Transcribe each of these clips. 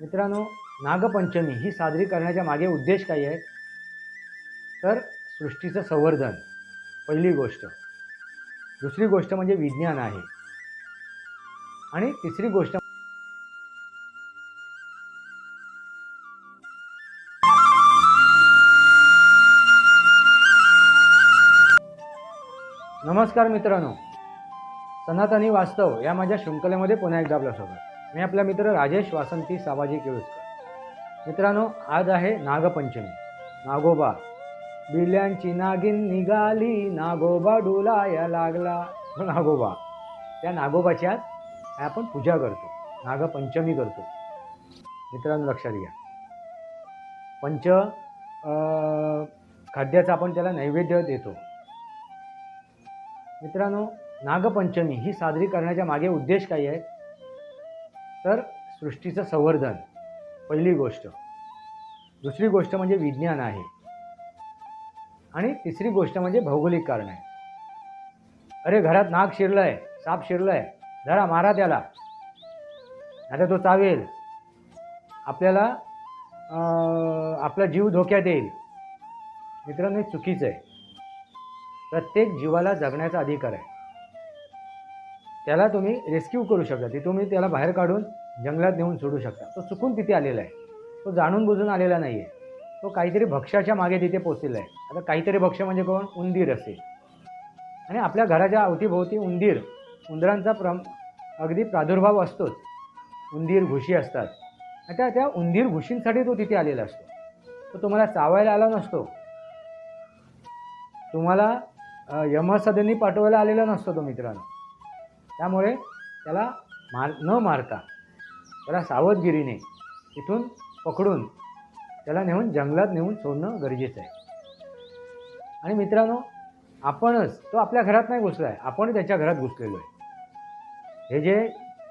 मित्रांनो, नागपंचमी ही साजरी करण्याच्या मागे उद्देश काय आहे? तर सृष्टीचं संवर्धन पहिली गोष्ट. दुसरी गोष्ट म्हणजे विज्ञान आहे. आणि तिसरी गोष्ट नमस्कार मित्रांनो, सनातनी वास्तव या माझ्या शृंखलेमध्ये पुन्हा एकदा आपल्यासोबत मी आपला मित्र राजेश वासंती साबाजी केळुसकर. मित्रांनो, आज आहे नागपंचमी. नागोबा बिल्यांची नागिन निघाली, नागोबा डोलाया लागला. नागोबा, त्या नागोबाची आज आपण पूजा करतो, नागपंचमी करतो. मित्रांनो लक्षात घ्या, पंच खाद्याचा आपण त्याला नैवेद्य देतो. मित्रांनो, नागपंचमी ही साजरी करण्याच्या मागे उद्देश काय आहे? तर सृष्टीचं संवर्धन पहिली गोष्ट. दुसरी गोष्ट म्हणजे विज्ञान आहे. आणि तिसरी गोष्ट म्हणजे भौगोलिक कारण आहे. अरे घरात नाग शिरलंय, साप शिरलंय, जरा मारा त्याला, आता तो चावेल, आपल्याला आपला जीव धोक्यात येईल. मित्रांनो, हे चुकीचं आहे. प्रत्येक जीवाला जगण्याचा अधिकार आहे. त्याला तुम्ही रेस्क्यू करू शकता, ते तुम्ही त्याला बाहेर काढून जंगलात नेऊन सोडू शकता. तो चुकून तिथे आलेला आहे, तो जाणून बुजून आलेला नाही आहे. तो काहीतरी भक्ष्याच्या मागे तिथे पोचलेला आहे. आता काहीतरी भक्ष्य म्हणजे कोण? उंदीर असेल. आणि आपल्या घराच्या अवतीभोवती उंदरांचा अगदी प्रादुर्भाव असतोच. उंदीर घुशी असतात. आता त्या उंदीर घुशींसाठी तो तिथे आलेला असतो. तो तुम्हाला चावायला आला नसतो, तुम्हाला यमसदनी पाठवायला आलेला नसतो तो मित्रांनो. त्यामुळे त्याला न मारता त्याला सावधगिरीने इथून पकडून त्याला नेऊन जंगलात नेऊन सोडणं गरजेचं आहे. आणि मित्रांनो, आपणच, तो आपल्या घरात नाही घुसला आहे, आपण त्याच्या घरात घुसलेलो आहे. हे जे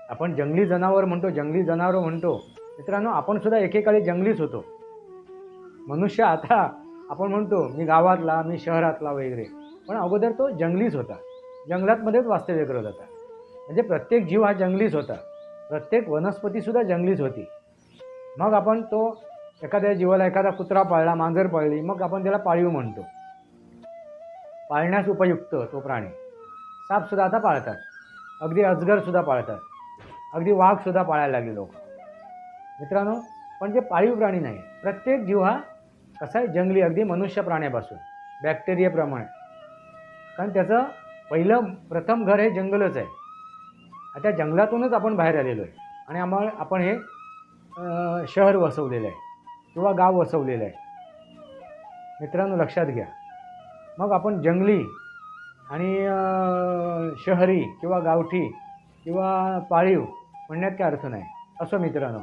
आपण जंगली जनावर म्हणतो, मित्रांनो, आपण सुद्धा एकेकाळी जंगलीच होतो. मनुष्य आता आपण म्हणतो मी गावातला, मी शहरातला वगैरे, पण अगोदर तो जंगलीच होता. जंगलातमध्येच वास्तव्य करत होता. म्हणजे प्रत्येक जीव हा जंगलीच होता. प्रत्येक वनस्पतीसुद्धा जंगलीच होती. मग आपण तो एखाद्या जीवाला, एखादा कुत्रा पाळला, मांजर पाळली, मग आपण त्याला पाळीव म्हणतो. पाळण्यास उपयुक्त तो प्राणी. सापसुद्धा आता पाळतात, अगदी अजगरसुद्धा पाळतात, अगदी वाघसुद्धा पाळायला लागले लोक. मित्रांनो, पण जे पाळीव प्राणी नाही, प्रत्येक जीव हा कसा आहे? जंगली, अगदी मनुष्य प्राण्यापासून बॅक्टेरियाप्रमाणे. कारण त्याचं प्रथम घर हे जंगलच आहे. आता जंगलातूनच आपण बाहेर आलेलो आहे आणि आपण हे शहर वसवलेलं आहे किंवा गाव वसवलेलं आहे. मित्रांनो लक्षात घ्या, मग आपण जंगली आणि शहरी किंवा गावठी किंवा पाळीव म्हणण्यात काय अर्थ नाही. असं मित्रांनो,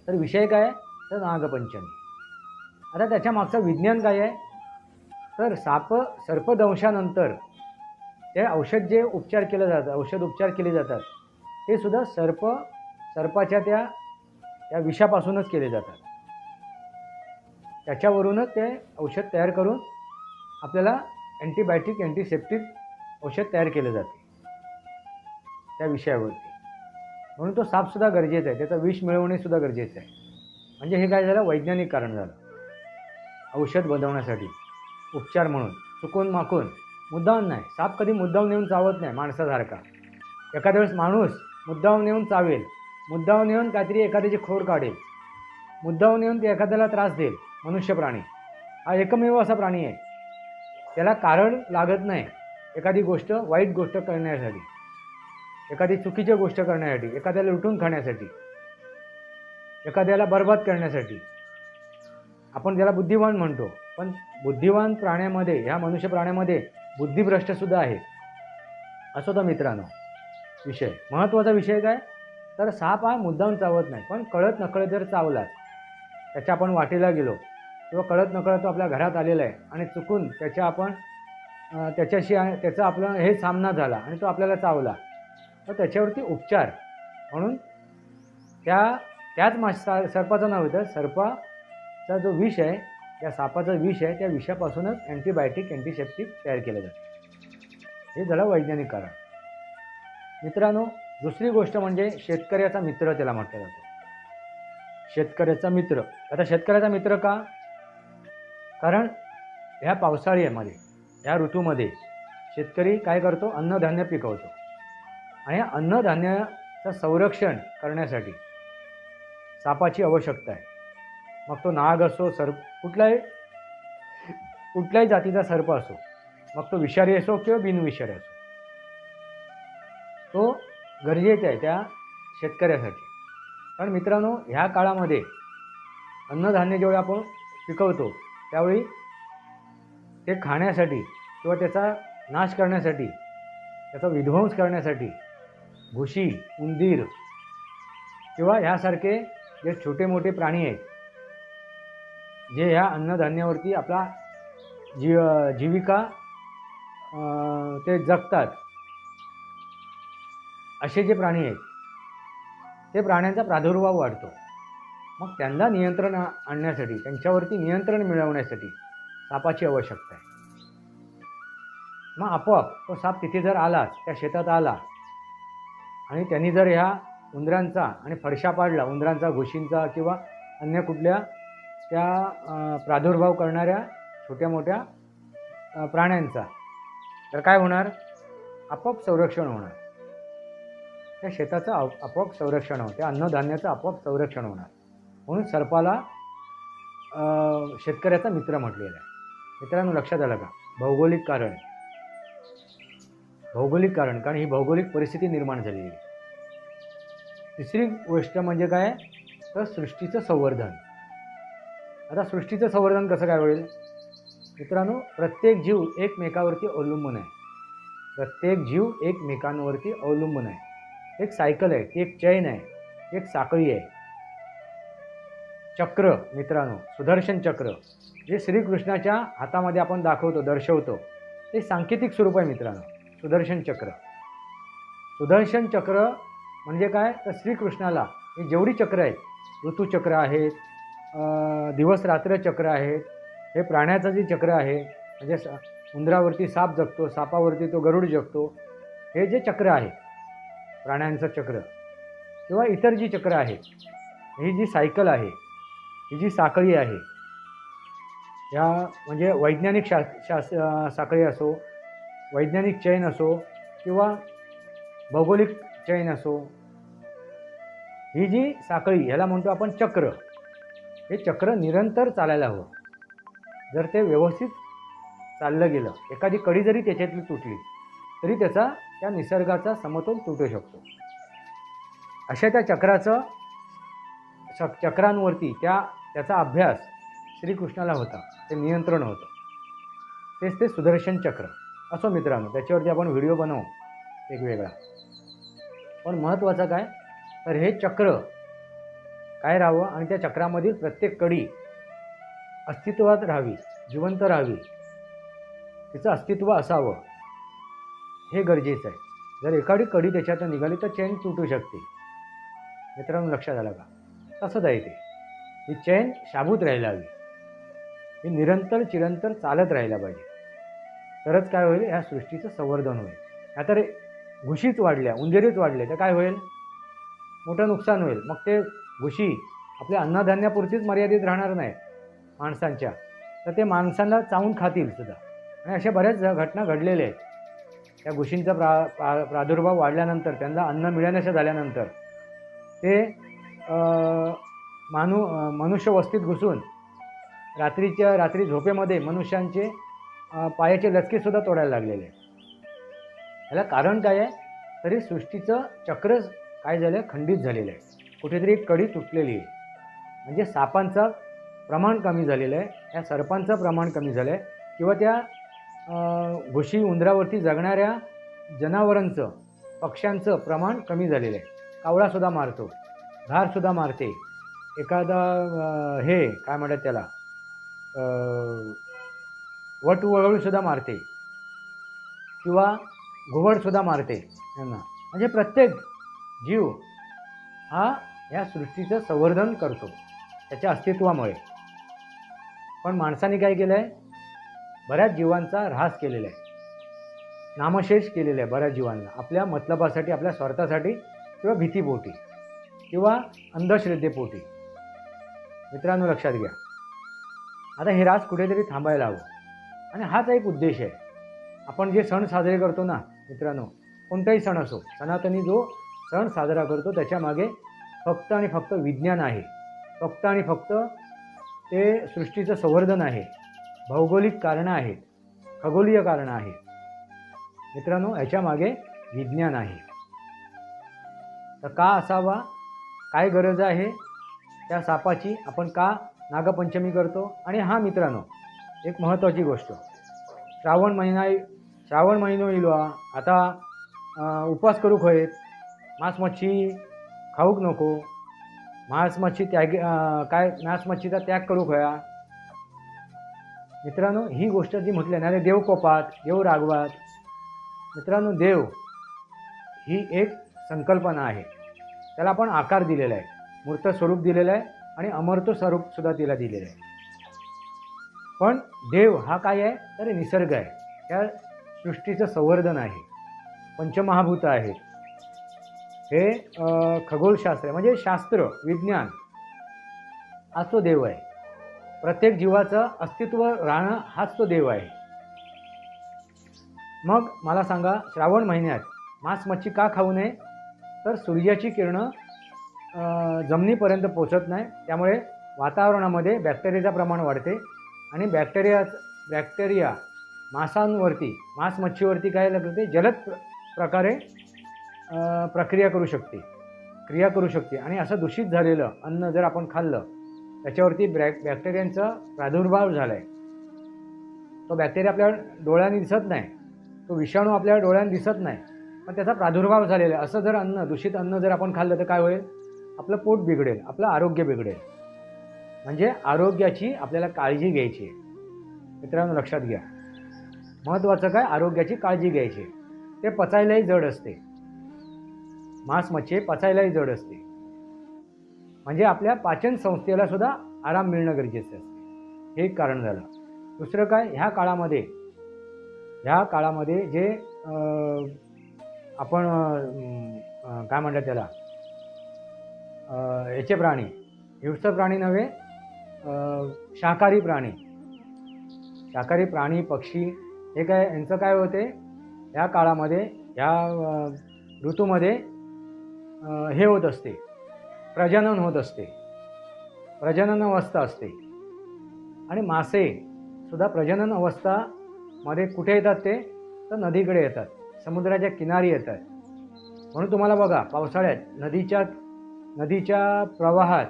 तर विषय काय आहे? तर नागपंचमी. आता त्याच्या मागचं विज्ञान काय आहे? तर सर्पदंशानंतर ते औषध जे उपचार केले जातात, औषध उपचार केले जातात, ते सुद्धा सर्पाच्या त्या विषापासूनच केले जातात. त्याच्यावरूनच ते औषध तयार करून आपल्याला अँटीबायोटिक, अँटीसेप्टिक औषध तयार केले जाते त्या विषयावरती. म्हणून तो सापसुद्धा गरजेचा आहे, त्याचं विष मिळवणेसुद्धा गरजेचं आहे. म्हणजे हे काय झालं? वैज्ञानिक कारण झालं. औषध बनवण्यासाठी उपचार म्हणून चुकून माकून, मुद्दाम नाही. साप कधी मुद्दाम नेऊन चावत नाही माणसासारखा. एखाद्या वेळेस माणूस मुद्दाम नेऊन चावेल, मुद्दाम नेऊन काहीतरी एखाद्याची खोड काढेल, मुद्दाम नेऊन ते एखाद्याला त्रास देईल. मनुष्य प्राणी हा एकमेव असा प्राणी आहे, त्याला कारण लागत नाही एखादी गोष्ट, वाईट गोष्ट करण्यासाठी, एखादी चुकीची गोष्ट करण्यासाठी, एखाद्याला लुटून खाण्यासाठी, एखाद्याला बरबाद करण्यासाठी. आपण त्याला बुद्धिवान म्हणतो, पण बुद्धिवान प्राण्यामध्ये, ह्या मनुष्य प्राण्यामध्ये बुद्धिभ्रष्टसुद्धा आहे. असं तर मित्रांनो विषय, महत्त्वाचा विषय काय? तर साप हा मुद्दाम चावत नाही, पण कळत नकळत जर चावला, त्याच्या आपण वाटेला गेलो किंवा कळत नकळत तो आपल्या घरात आलेला आहे आणि चुकून त्याचा आपला हे सामना झाला आणि तो आपल्याला चावला, तर त्याच्यावरती उपचार म्हणून त्याच सर्पाचं नाव होतं. सर्पाचा जो विष आहे, त्या सापाचं विष आहे, त्या विषापासूनच अँटीबायोटिक, अँटीसेप्टिक तयार केलं जातं. हे झालं वैज्ञानिक कारण. मित्रांनो, दुसरी गोष्ट म्हणजे शेतकऱ्याचा मित्र त्याला म्हटलं जातं. शेतकऱ्याचा मित्र. आता शेतकऱ्याचा मित्र का? कारण ह्या पावसाळ्यामध्ये, ह्या ऋतूमध्ये शेतकरी काय करतो? अन्नधान्य पिकवतो. आणि अन्नधान्याचं संरक्षण करण्यासाठी सापाची आवश्यकता आहे. मग तो नाग असो, सर्प, कुठल्याही जातीचा सर्प असो, मग तो विषारी असो किंवा बिनविषारी असो, तो गरजेचा आहे त्या शेतकऱ्यासाठी. कारण मित्रांनो, ह्या काळामध्ये अन्नधान्य जेव्हा आपण पिकवतो त्यावेळी ते खाण्यासाठी किंवा त्याचा नाश करण्यासाठी, त्याचा विध्वंस करण्यासाठी घुशी, उंदीर किंवा ह्यासारखे जे छोटे मोठे प्राणी आहेत, जे ह्या अन्नधान्यावरती आपला जीविका ते जगतात, असे जे प्राणी आहेत ते प्राण्यांचा प्रादुर्भाव वाढतो. मग त्यांना नियंत्रण आणण्यासाठी, त्यांच्यावरती नियंत्रण मिळवण्यासाठी सापाची आवश्यकता आहे. मग आपोआप तो साप तिथे जर आला, त्या शेतात आला आणि त्यांनी जर ह्या उंदरांचा आणि फडशा पाडला, उंदरांचा, घुशींचा किंवा अन्य कुठल्या त्या प्रादुर्भाव करणाऱ्या छोट्या मोठ्या प्राण्यांचा, तर काय होणार? आपोआप संरक्षण होणार. त्या शेताचं आपोआप संरक्षण होतं, त्या अन्नधान्याचं आपोआप संरक्षण होणार. म्हणून सर्पाला शेतकऱ्याचा मित्र म्हटलेला आहे. मित्रांनो, लक्षात आलं का? भौगोलिक कारण, कारण ही भौगोलिक परिस्थिती निर्माण झालेली आहे. तिसरी गोष्ट म्हणजे काय? तर सृष्टीचं संवर्धन. आता सृष्टीचं संवर्धन कसं काय होईल? मित्रांनो, प्रत्येक जीव एकमेकावरती अवलंबून आहे. प्रत्येक जीव एकमेकांवरती अवलंबून आहे. एक सायकल आहे, एक चैन आहे, एक साखळी आहे. चक्र मित्रांनो, सुदर्शन चक्र जे श्रीकृष्णाच्या हातामध्ये आपण दाखवतो, दर्शवतो, ते सांकेतिक स्वरूप आहे मित्रांनो. सुदर्शन चक्र. सुदर्शन चक्र म्हणजे काय? तर श्रीकृष्णाला ही जेवढी चक्र आहेत, ऋतुचक्र आहेत, दिवस रात्र चक्र आहेत, हे प्राण्याचं जे चक्र आहे, म्हणजे उंदरावरती साप जगतो, सापावरती तो गरुड जगतो, हे जे चक्र आहे प्राण्यांचं चक्र किंवा इतर जी चक्र आहेत, ही जी सायकल आहे, ही जी साखळी आहे, या म्हणजे वैज्ञानिक साखळी असो, वैज्ञानिक चैन असो किंवा भौगोलिक चैन असो, ही जी साखळी, ह्याला म्हणतो आपण चक्र. हे चक्र निरंतर चालायला हवं. जर ते व्यवस्थित चाललं गेलं, एखादी कडी जरी त्याच्यातली तुटली तरी त्या निसर्गाचा समतोल तुटू शकतो. अशा त्या चक्रांवरती त्याचा अभ्यास श्रीकृष्णाला होता, ते नियंत्रण होतं. तेच ते सुदर्शन चक्र असो मित्रांनो. त्याच्यावरती आपण व्हिडिओ बनवू वेगवेगळा. पण महत्त्वाचं काय? तर हे चक्र काय राहावं आणि त्या चक्रामधील प्रत्येक कडी अस्तित्वात राहावी, जिवंत राहावी, तिचं अस्तित्व असावं, हे गरजेचं आहे. जर एखादी कडी त्याच्यातून निघाली तर चैन तुटू शकते. मित्रांनो, लक्षात आलं का? तसंच आहे ते. ही चैन शाबूत राहायला हवी, ही निरंतर चिरंतर चालत राहायला पाहिजे. तरच काय होईल? ह्या सृष्टीचं संवर्धन होईल. आता रे घुशीच वाढल्या, उंदीरच वाढले तर काय होईल? मोठं नुकसान होईल. मग ते घुशी आपल्या अन्नधान्यापुरतीच मर्यादित राहणार नाही माणसांच्या, तर ते माणसांना चावून खातील सुद्धा. आणि अशा बऱ्याच घटना घडलेल्या आहेत. त्या घुशींचा प्रादुर्भाव वाढल्यानंतर, त्यांना अन्न मिळण्याचं झाल्यानंतर ते मनुष्य वस्तीत घुसून रात्री झोपेमध्ये मनुष्यांचे पायाचे लचकेसुद्धा तोडायला लागलेले आहेत. याला कारण काय आहे? तरी सृष्टीचं चक्र काय झालं? खंडित झालेलं आहे. कुठेतरी एक कडी तुटलेली आहे. म्हणजे सापांचं प्रमाण कमी झालेलं आहे, या सर्पांचं प्रमाण कमी झालं आहे, किंवा त्या घुशी, उंदरावरती जगणाऱ्या जनावरांचं, पक्ष्यांचं प्रमाण कमी झालेलं आहे. कावळासुद्धा मारतो, घारसुद्धा मारते, एखादा हे काय म्हणतात त्याला, वटवगळूसुद्धा मारते किंवा घुबडसुद्धा मारते यांना. म्हणजे प्रत्येक जीव हा या सृष्टीचं संवर्धन करतो त्याच्या अस्तित्वामुळे. पण माणसाने काय केलं आहे? बऱ्याच जीवांचा ऱ्हास केलेला आहे, नामशेष केलेला आहे बऱ्याच जीवांना, आपल्या मतलबासाठी, आपल्या स्वार्थासाठी किंवा भीतीपोटी किंवा अंधश्रद्धेपोटी. मित्रांनो लक्षात घ्या. आता हे रास कुठेतरी थांबायला हवं आणि हाच एक उद्देश आहे. आपण जे सण साजरे करतो ना मित्रांनो, कोणताही सण असो, सनातनी जो सण साजरा करतो त्याच्यामागे फक्त आणि फक्त विज्ञान आहे. फक्त आणि फक्त ते सृष्टीचं संवर्धन आहे. भौगोलिक कारणं आहेत, खगोलीय कारणं आहेत. मित्रांनो याच्यामागे विज्ञान आहे. तर का असावा, काय गरज आहे त्या सापाची, आपण का नागपंचमी करतो. आणि हा मित्रांनो एक महत्त्वाची गोष्ट, श्रावण महिनो येईल आता, उपवास करूक होयत, मांस मच्छी खाऊक नको, मांस मच्छीचा त्याग करूक होया. मित्रांनो ही गोष्ट जी म्हटली ना, ते देव कोपात, देव रागवात. मित्रांनो देव ही एक संकल्पना आहे, त्याला आपण आकार दिलेला आहे, मूर्त स्वरूप दिलेलं आहे आणि अमूर्त स्वरूपसुद्धा तिला दिलेलं आहे. पण देव हा काय आहे तर निसर्ग आहे, त्या सृष्टीचं संवर्धन आहे, पंचमहाभूत आहेत, हे खगोलशास्त्र आहे, म्हणजे शास्त्र विज्ञान हाच तो देव आहे. प्रत्येक जीवाचं अस्तित्व राहणं हाच तो देव आहे. मग मला सांगा, श्रावण महिन्यात मांस मच्छी का खाऊ नये, तर सूर्याची किरणं जमिनीपर्यंत पोचत नाही, त्यामुळे वातावरणामध्ये बॅक्टेरियाचं प्रमाण वाढते आणि बॅक्टेरिया मांस मच्छीवरती काय लागते, जलद प्रकारे क्रिया करू शकते आणि असं दूषित झालेलं अन्न जर आपण खाल्लं, त्याच्यावरती बॅक्टेरियांचा प्रादुर्भाव झाला आहे. तो बॅक्टेरिया आपल्या डोळ्यांनी दिसत नाही, तो विषाणू आपल्या डोळ्यांनी दिसत नाही, पण त्याचा प्रादुर्भाव झालेला आहे. असं जर दूषित अन्न जर आपण खाल्लं तर काय होईल, आपलं पोट बिघडेल, आपलं आरोग्य बिघडेल. म्हणजे आरोग्याची आपल्याला काळजी घ्यायची आहे. मित्रांनो लक्षात घ्या, महत्त्वाचं काय, आरोग्याची काळजी घ्यायची. ते पचायलाही जड असते, मांस मच्छी पचायलाही जड असते, म्हणजे आपल्या पाचन संस्थेला सुद्धा आराम मिळणं गरजेचं असते. हे एक कारण झालं. दुसरं काय, ह्या काळामध्ये जे आपण काय म्हणतात त्याला, याचे प्राणी, हिंस्र प्राणी नव्हे, शाकाहारी प्राणी पक्षी, हे काय, यांचं काय होते, ह्या काळामध्ये ह्या ऋतूमध्ये हे होत असते, प्रजनन होत असते, प्रजनन अवस्था असते. आणि मासे सुद्धा प्रजनन अवस्थामध्ये कुठे येतात ते, तर नदीकडे येतात, समुद्राच्या किनारी येतात. म्हणून तुम्हाला बघा, पावसाळ्यात नदीच्या प्रवाहात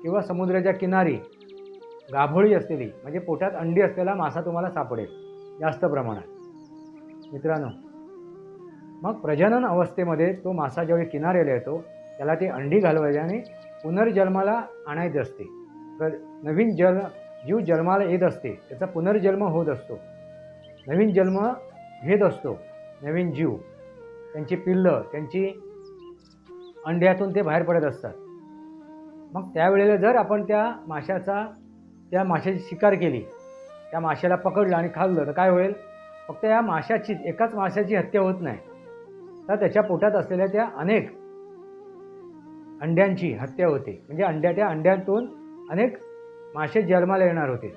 किंवा समुद्राच्या किनारी गाभोळी असलेली, म्हणजे पोटात अंडी असलेला मासा तुम्हाला सापडेल जास्त प्रमाणात. मित्रांनो मग प्रजनन अवस्थेमध्ये तो मासा ज्यावेळी किनाऱ्याला येतो, त्याला ते अंडी घालवायचे आणि पुनर्जन्माला आणायचं असते. नवीन जीव जन्माला येत असते, त्याचा पुनर्जन्म होत असतो, नवीन जन्म घेत असतो. नवीन जीव, त्यांची पिल्लं, त्यांची अंड्यातून ते बाहेर पडत असतात. मग त्यावेळेला जर आपण त्या माशाची शिकार केली, त्या माशाला पकडलं आणि खाल्लं, तर काय होईल, फक्त या एकाच माशाची हत्या होत नाही, तर त्याच्या पोटात असलेल्या त्या अनेक अंड्यांची हत्या होते. म्हणजे त्या अंड्यातून अनेक मासे जन्माला येणार होते,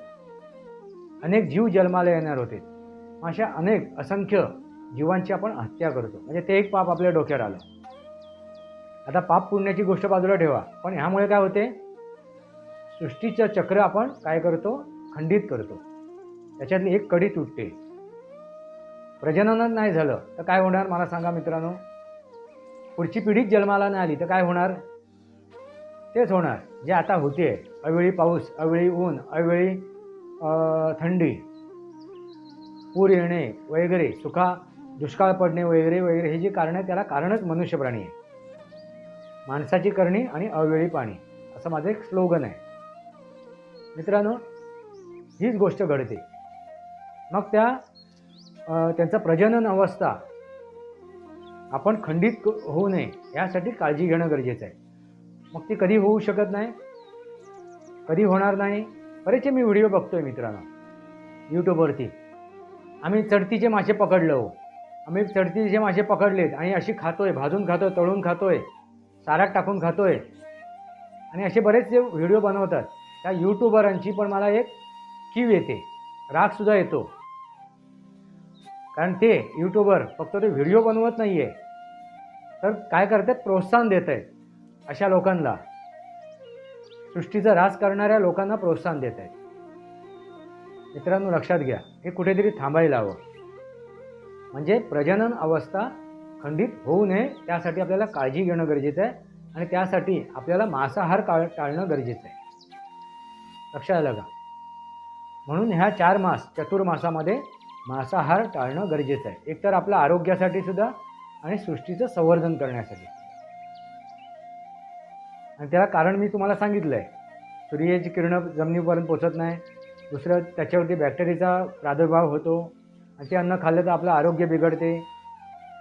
अनेक जीव जन्माला येणार होते. अशा असंख्य जीवांची आपण हत्या करतो. म्हणजे ते एक पाप आपल्या डोक्यावर आलं. आता पाप पुण्याची गोष्ट बाजूला ठेवा, पण ह्यामुळे काय होते, सृष्टीचं चक्र आपण काय करतो, खंडित करतो. त्याच्यातली एक कडी तुटते. प्रजननच नाही झालं तर काय होणार, मला सांगा मित्रांनो. पुढची पिढीच जन्माला नाही आली तर काय होणार, तेच होणार जे आता होते. अवेळी पाऊस, अवेळी ऊन, अवेळी थंडी, पूर येणे वगैरे, दुष्काळ पडणे वगैरे वगैरे, हे जे कारण आहे त्याला कारणच मनुष्य प्राणी आहे. माणसाची करणी आणि अवेळी पाणी, असं माझं एक स्लोगन आहे. मित्रांनो हीच गोष्ट घडते. मग त्यांचा प्रजनन अवस्था आपण खंडित होऊ नये यासाठी काळजी घेणं गरजेचं आहे. मग ती कधी होऊ शकत नाही, कधी होणार नाही. बरेचसे मी व्हिडिओ बघतोय मित्रांनो यूट्यूबवरती. आम्ही चढतीचे मासे पकडलो, आम्ही चढतीचे मासे पकडलेत आणि अशी खातोय, भाजून खातोय, तळून खातोय, सारात टाकून खातोय, आणि असे बरेचसे व्हिडिओ बनवतात. त्या यूट्यूबरांची पण मला एक कीव येते, रागसुद्धा येतो. कारण ते यूट्यूबर फक्त ते व्हिडिओ बनवत नाही आहे, तर काय करतात, प्रोत्साहन देत आहेत अशा लोकांना, सृष्टीचा ऱ्हास करणाऱ्या लोकांना प्रोत्साहन देत आहेत. मित्रांनो लक्षात घ्या, हे कुठेतरी थांबायला हवं. म्हणजे प्रजनन अवस्था खंडित होऊ नये त्यासाठी आपल्याला काळजी घेणं गरजेचं आहे आणि त्यासाठी आपल्याला मांसाहार टाळणं गरजेचं आहे. लक्षात आलं का? म्हणून ह्या 4 मास चतुर्मासामध्ये मांसाहार टाळणं गरजेचं आहे. एकतर आपल्या आरोग्यासाठी सुद्धा आणि सृष्टीचं संवर्धन करण्यासाठी. आणि त्याला कारण मी तुम्हाला सांगितलं आहे. सूर्याची किरणं जमिनीपर्यंत पोचत नाही. दुसरं त्याच्यावरती बॅक्टेरियाचा प्रादुर्भाव होतो आणि ते अन्न खाल्लं तर आपलं आरोग्य बिघडते.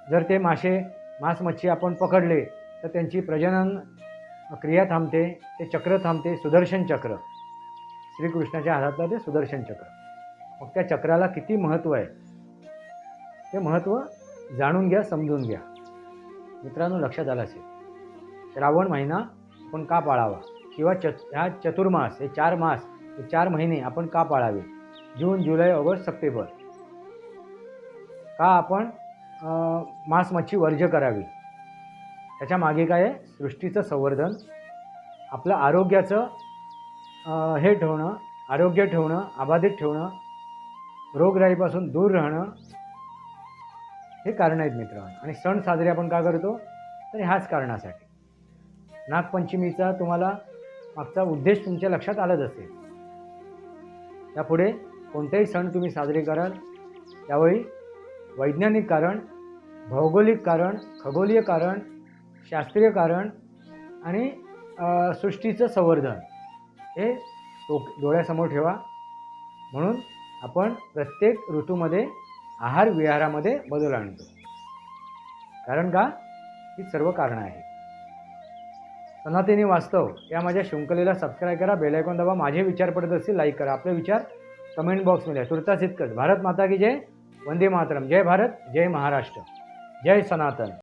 जर ते मांस मच्छी आपण पकडले तर त्यांची प्रजनन क्रिया थांबते, ते चक्र थांबते, सुदर्शन चक्र. श्रीकृष्णाच्या हातातलं ते सुदर्शन चक्र. मग त्या चक्राला किती महत्त्व आहे ते महत्त्व जाणून घ्या, समजून घ्या. मित्रांनो लक्षात आलं असेल, श्रावण महिना आपण का पाळावा किंवा ह्या चतुर्मास, हे 4 मास, हे 4 महिने आपण का पाळावे? जून, जुलै, ऑगस्ट, सप्टेंबर का आपण मांस मच्छी वर्ज्य करावी? त्याच्या मागे काय आहे? सृष्टीचं संवर्धन, आपलं आरोग्याचं हे ठेवणं, आरोग्य ठेवणं, अबाधित ठेवणं, रोगराईपासून दूर राहणं, हे कारण आहेत मित्रांनो. आणि सण साजरे आपण का करतो? तर ह्याच कारणासाठी. नागपंचमीचा तुम्हाला मागचा उद्देश तुमच्या लक्षात आलाच असेल. यापुढे कोणतेही सण तुम्ही साजरे कराल त्यावेळी वैज्ञानिक कारण, भौगोलिक कारण, खगोलीय कारण, शास्त्रीय कारण आणि सृष्टीचं संवर्धन हे डोळ्यासमोर ठेवा. म्हणून आपण प्रत्येक ऋतूमध्ये आहार विहारामध्ये बदल आणतो. कारण का? ही सर्व कारणं आहेत. सनातनी वास्तव या माझ्या शृंखलेला सबस्क्राईब करा, बेल आयकॉन दाबा. माझे विचार पडत असतील लाईक करा, आपले विचार कमेंट बॉक्समध्ये. तुर्तास इतकंच. भारत माता की जय, वंदे मातरम. जय भारत, जय महाराष्ट्र, जय सनातन.